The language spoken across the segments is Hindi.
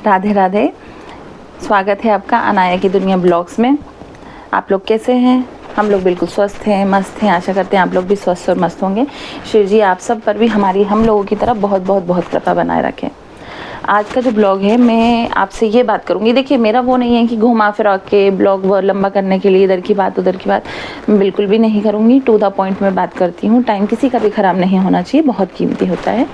राधे राधे। स्वागत है आपका अनाया की दुनिया ब्लॉग्स में। आप लोग कैसे हैं? हम लोग बिल्कुल स्वस्थ हैं, मस्त हैं। आशा करते हैं आप लोग भी स्वस्थ और मस्त होंगे। शिव जी आप सब पर भी हम लोगों की तरफ बहुत बहुत बहुत कृपा बनाए रखें। आज का जो ब्लॉग है, मैं आपसे ये बात करूंगी। देखिए, मेरा वो नहीं है कि घुमा फिरा के ब्लॉग वो लंबा करने के लिए इधर की बात उधर की बात, मैं बिल्कुल भी नहीं करूंगी। टू द पॉइंट में बात करती हूँ। टाइम किसी का भी ख़राब नहीं होना चाहिए, बहुत कीमती होता है।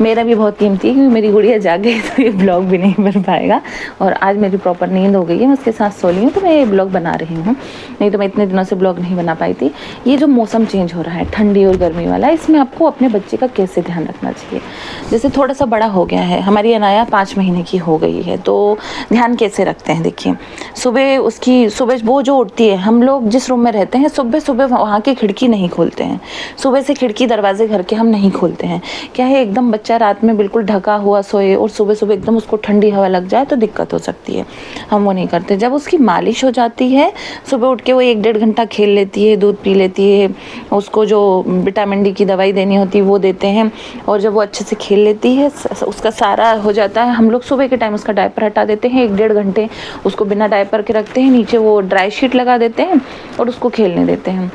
मेरा भी बहुत कीमती है, क्योंकि मेरी गुड़िया जाग गई तो ये ब्लॉग भी नहीं बन पाएगा। और आज मेरी प्रॉपर नींद हो गई है, मैं उसके साथ सो ली हूँ, तो मैं ये ब्लॉग बना रही हूँ। नहीं तो मैं इतने दिनों से ब्लॉग नहीं बना पाई थी। ये जो मौसम चेंज हो रहा है, ठंडी और गर्मी वाला, इसमें आपको अपने बच्चे का कैसे ध्यान रखना चाहिए। जैसे थोड़ा सा बड़ा हो गया है, हमारी अनाया 5 महीने की हो गई है, तो ध्यान कैसे रखते हैं। देखिए, सुबह वो जो उठती है, हम लोग जिस रूम में रहते हैं, सुबह सुबह वहाँ की खिड़की नहीं खोलते हैं। सुबह से खिड़की दरवाजे घर के हम नहीं खोलते हैं। क्या है, एकदम बच्चा रात में बिल्कुल ढका हुआ सोए और सुबह सुबह एकदम उसको ठंडी हवा लग जाए तो दिक्कत हो सकती है। हम वो नहीं करते। जब उसकी मालिश हो जाती है, सुबह उठ के वो 1-1.5 घंटा खेल लेती है, दूध पी लेती है, उसको जो विटामिन डी की दवाई देनी होती है वो देते हैं। और जब वो अच्छे से खेल लेती है, उसका सारा हो जाता है, हम लोग सुबह के टाइम उसका डायपर हटा देते हैं। 1-1.5 घंटे उसको बिना डायपर के रखते हैं, नीचे वो ड्राई शीट लगा देते हैं और उसको खेलने देते हैं।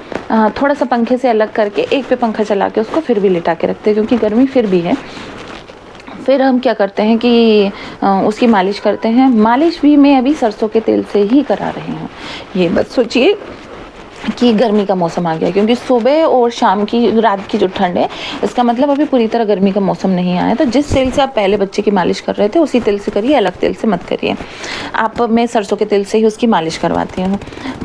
थोड़ा सा पंखे से अलग करके एक पे पंखा चला के उसको फिर भी लिटा के रखते हैं, क्योंकि गर्मी फिर भी है। फिर हम क्या करते हैं कि उसकी मालिश करते हैं। मालिश भी मैं अभी सरसों के तेल से ही करा रही हूँ। ये मत सोचिए कि गर्मी का मौसम आ गया, क्योंकि सुबह और शाम की रात की जो ठंड है, इसका मतलब अभी पूरी तरह गर्मी का मौसम नहीं आया। तो जिस तेल से आप पहले बच्चे की मालिश कर रहे थे, उसी तेल से करिए, अलग तेल से मत करिए आप। मैं सरसों के तेल से ही उसकी मालिश करवाती हूँ,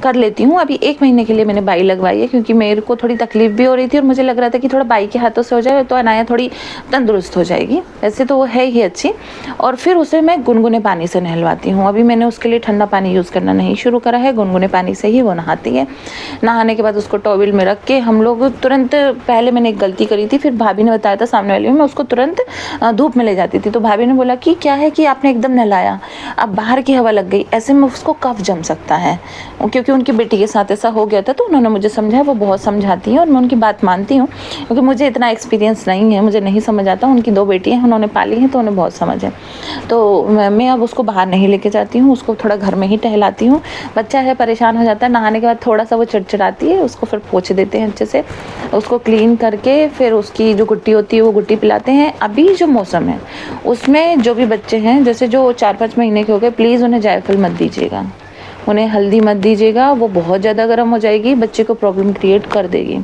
कर लेती हूँ। अभी 1 महीने के लिए मैंने बाई लगवाई है, क्योंकि मेरे को थोड़ी तकलीफ भी हो रही थी और मुझे लग रहा था कि थोड़ा बाई के हाथों से हो जाए तो अनाया थोड़ी तंदुरुस्त हो जाएगी। वैसे तो वो है ही अच्छी। और फिर उसे मैं गुनगुने पानी से नहलवाती हूँ। अभी मैंने उसके लिए ठंडा पानी यूज़ करना नहीं शुरू करा है, गुनगुने पानी से ही वो नहाती है। नहाने के बाद उसको टॉवल में रख के हम लोग तुरंत, पहले मैंने एक गलती करी थी, फिर भाभी ने बताया था सामने वाली में, मैं उसको तुरंत धूप में ले जाती थी। तो भाभी ने बोला कि क्या है कि आपने एकदम नहलाया, अब बाहर की हवा लग गई, ऐसे में उसको कफ जम सकता है। क्योंकि उनकी बेटी के साथ ऐसा हो गया था, तो उन्होंने मुझे समझाया। वो बहुत समझाती हैं और मैं उनकी बात मानती हूँ, क्योंकि मुझे इतना एक्सपीरियंस नहीं है, मुझे नहीं समझ आता। उनकी 2 बेटियाँ हैं, उन्होंने पाली हैं, तो उन्हें बहुत समझ है। तो मैं अब उसको बाहर नहीं लेके जाती हूँ, उसको थोड़ा घर में ही टहलाती हूँ। बच्चा है, परेशान हो जाता है, नहाने के बाद थोड़ा सा वो चिड़चिड़ाती है, उसको फिर पोंछ देते हैं अच्छे से, उसको क्लीन करके फिर उसकी जो गुट्टी होती है वो गुट्टी पिलाते हैं। अभी जो मौसम है उसमें जो भी बच्चे हैं, जैसे जो 4-5 महीने के हो गए, प्लीज़ उन्हें जायफल मत दीजिएगा, उन्हें हल्दी मत दीजिएगा। वो बहुत ज़्यादा गर्म हो जाएगी, बच्चे को प्रॉब्लम क्रिएट कर देगी।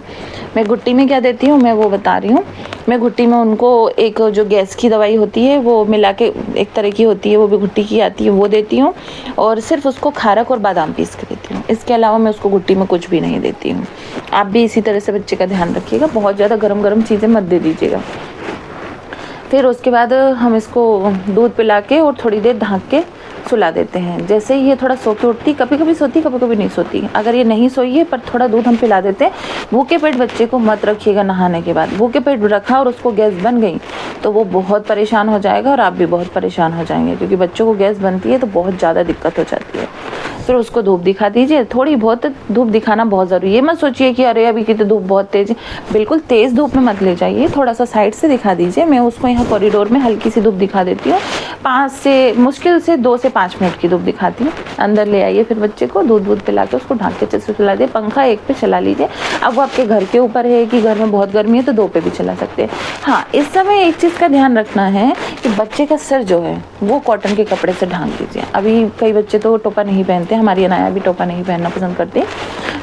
मैं गुट्टी में क्या देती हूँ, मैं वो बता रही हूँ। मैं गुट्टी में उनको एक जो गैस की दवाई होती है वो मिला के, एक तरह की होती है, वो भी गुट्टी की आती है, वो देती हूँ। और सिर्फ उसको खारक और बादाम पीस के देती हूँ। इसके अलावा मैं उसको गुट्टी में कुछ भी नहीं देती हूँ। आप भी इसी तरह से बच्चे का ध्यान रखिएगा, बहुत ज़्यादा गरम गरम चीज़ें मत दे दीजिएगा। फिर उसके बाद हम इसको दूध पिला के और थोड़ी देर ढाँक के सुला देते हैं। जैसे ही ये थोड़ा सो के उठती, कभी कभी सोती, कभी कभी नहीं सोती। अगर ये नहीं सोई है पर थोड़ा दूध हम पिला देते हैं। भूखे पेट बच्चे को मत रखिएगा नहाने के बाद। भूखे पेट रखा और उसको गैस बन गई तो वो बहुत परेशान हो जाएगा और आप भी बहुत परेशान हो जाएंगे, क्योंकि बच्चों को गैस बनती है तो बहुत ज़्यादा दिक्कत हो जाती है। फिर उसको धूप दिखा दीजिए, थोड़ी बहुत धूप दिखाना बहुत ज़रूरी है। ये मत सोचिए कि अरे अभी की तो धूप बहुत तेज़ है, बिल्कुल तेज़ धूप में मत ले जाइए, थोड़ा सा साइड से दिखा दीजिए। मैं उसको यहाँ कॉरिडोर में हल्की सी धूप दिखा देती हूँ, 5 से मुश्किल से 2 से 5 मिनट की धूप दिखाती हूँ। अंदर ले आइए, फिर बच्चे को दूध पिला के उसको ढाँक के अच्छे से पिला दिए। पंखा 1 पे चला लीजिए। अब वो आपके घर के ऊपर है कि घर में बहुत गर्मी है तो 2 पे भी चला सकते हैं। हाँ, इस समय एक चीज़ का ध्यान रखना है कि बच्चे का सिर जो है वो कॉटन के कपड़े से ढाँक दीजिए। अभी कई बच्चे तो टोपा नहीं पहनते, हमारी अनाया भी टोपा नहीं पहनना पसंद करते,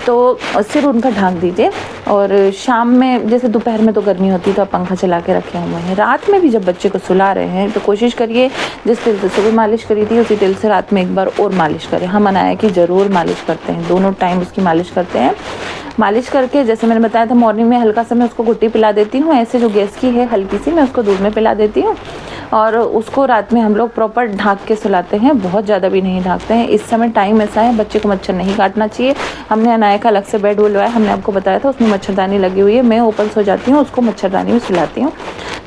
तो सिर उनका ढाँक दीजिए। और शाम में, जैसे दोपहर में तो गर्मी होती है तो आप पंखा चला के रखे हुए हैं, रात में भी जब बच्चे को सुला रहे हैं तो कोशिश करिए जिस तेल से सुबह मालिश करी थी उसी तेल से रात में एक बार और मालिश करें। हम अनाया की ज़रूर मालिश करते हैं, दोनों टाइम उसकी मालिश करते हैं। मालिश करके, जैसे मैंने बताया था, मॉर्निंग में हल्का सा मैं उसको गुट्टी पिला देती हूँ, ऐसे जो गैस की है हल्की सी, मैं उसको दूध में पिला देती हूँ। और उसको रात में हम लोग प्रॉपर ढाँक के सुलाते हैं, बहुत ज़्यादा भी नहीं ढाँकते हैं। इस समय टाइम ऐसा है, बच्चे को मच्छर नहीं काटना चाहिए। हमने अनाया का अलग से बेड बुलवाया, हमने आपको बताया था, उसमें मच्छरदानी लगी हुई है। मैं ओपन सो जाती हूँ, उसको मच्छरदानी में सुलाती हूँ।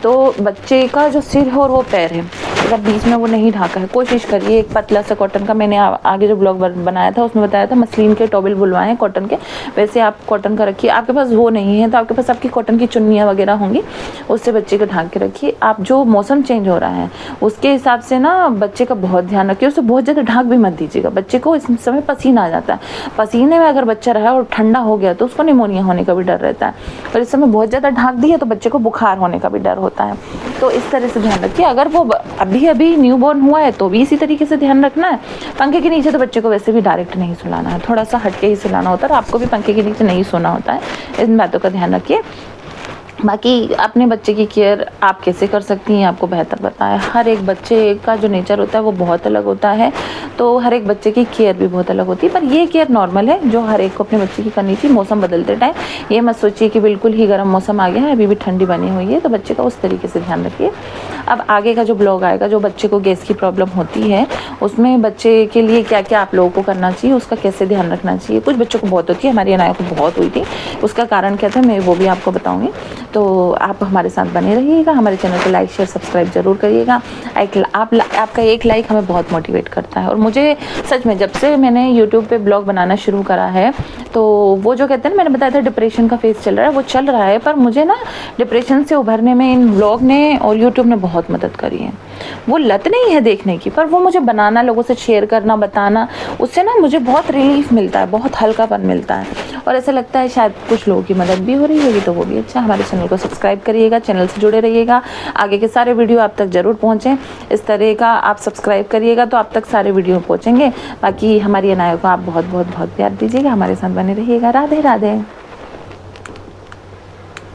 तो बच्चे का जो सिर है और वो पैर है, अगर बीच में वो नहीं ढाका है, कोशिश करिए एक पतला सा कॉटन का, मैंने आगे जो ब्लॉग बनाया था उसमें बताया था, मसलिन के टॉवल बुलवाएं कॉटन के, वैसे आप आप कॉटन का रखिए। आपके पास वो नहीं है तो आपके पास आपकी कॉटन की चुन्नियाँ वगैरह होंगी, उससे बच्चे को ढाँक के रखिए। आप जो मौसम चेंज हो रहा है उसके हिसाब से ना बच्चे का बहुत ध्यान रखिए, उसे बहुत ज़्यादा ढाँक भी मत दीजिएगा। बच्चे को इस समय पसीना आ जाता है, पसीने में अगर बच्चा रहा और ठंडा हो गया तो उसको निमोनिया होने का भी डर रहता है, और इस समय बहुत ज़्यादा ढाँक दिया तो बच्चे को बुखार होने का भी डर होता है। तो इस तरह से ध्यान रखिए। अगर वो अभी अभी न्यू बॉर्न हुआ है तो भी इसी तरीके से ध्यान रखना है। पंखे के नीचे तो बच्चे को वैसे भी डायरेक्ट नहीं सुलाना है, थोड़ा सा हट के ही सुलाना होता है, और आपको भी पंखे के नीचे नहीं सोना होता है। इन बातों का ध्यान रखिए। बाकी अपने बच्चे की केयर आप कैसे कर सकती हैं आपको बेहतर पता है। हर एक बच्चे का जो नेचर होता है वो बहुत अलग होता है, तो हर एक बच्चे की केयर भी बहुत अलग होती है, पर ये केयर नॉर्मल है जो हर एक को अपने बच्चे की करनी चाहिए मौसम बदलते टाइम। ये मत सोचिए कि बिल्कुल ही गर्म मौसम आ गया है, अभी भी ठंडी बनी हुई है, तो बच्चे का उस तरीके से ध्यान रखिए। अब आगे का जो ब्लॉग आएगा, जो बच्चे को गैस की प्रॉब्लम होती है उसमें बच्चे के लिए क्या क्या आप लोगों को करना चाहिए, उसका कैसे ध्यान रखना चाहिए। कुछ बच्चों को बहुत होती है, हमारी अनाया को बहुत हुई थी, उसका कारण क्या था मैं वो भी आपको बताऊँगी। तो आप हमारे साथ बने रहिएगा, हमारे चैनल को लाइक शेयर सब्सक्राइब ज़रूर करिएगा। आपका एक लाइक हमें बहुत मोटिवेट करता है, और मुझे सच में जब से मैंने यूट्यूब पे ब्लॉग बनाना शुरू करा है तो वो जो कहते हैं ना, मैंने बताया था डिप्रेशन का फेज़ चल रहा है, वो चल रहा है, पर मुझे ना डिप्रेशन से उभरने में इन ब्लॉग ने और यूट्यूब ने बहुत मदद करी है। वो लत नहीं है देखने की, पर वो मुझे बनाना, लोगों से शेयर करना, बताना, उससे ना मुझे बहुत रिलीफ मिलता है, बहुत हल्कापन मिलता है, और ऐसा लगता है शायद कुछ लोगों की मदद भी हो रही होगी, तो वो भी अच्छा। हमारे चैनल को सब्सक्राइब करिएगा, चैनल से जुड़े रहिएगा, आगे के सारे वीडियो आप तक ज़रूर पहुँचें। इस तरह का आप सब्सक्राइब करिएगा तो आप तक सारे वीडियो पहुँचेंगे। बाकी हमारी अनाया को आप बहुत बहुत बहुत प्यार दीजिएगा, हमारे साथ बने रहिएगा। राधे राधे।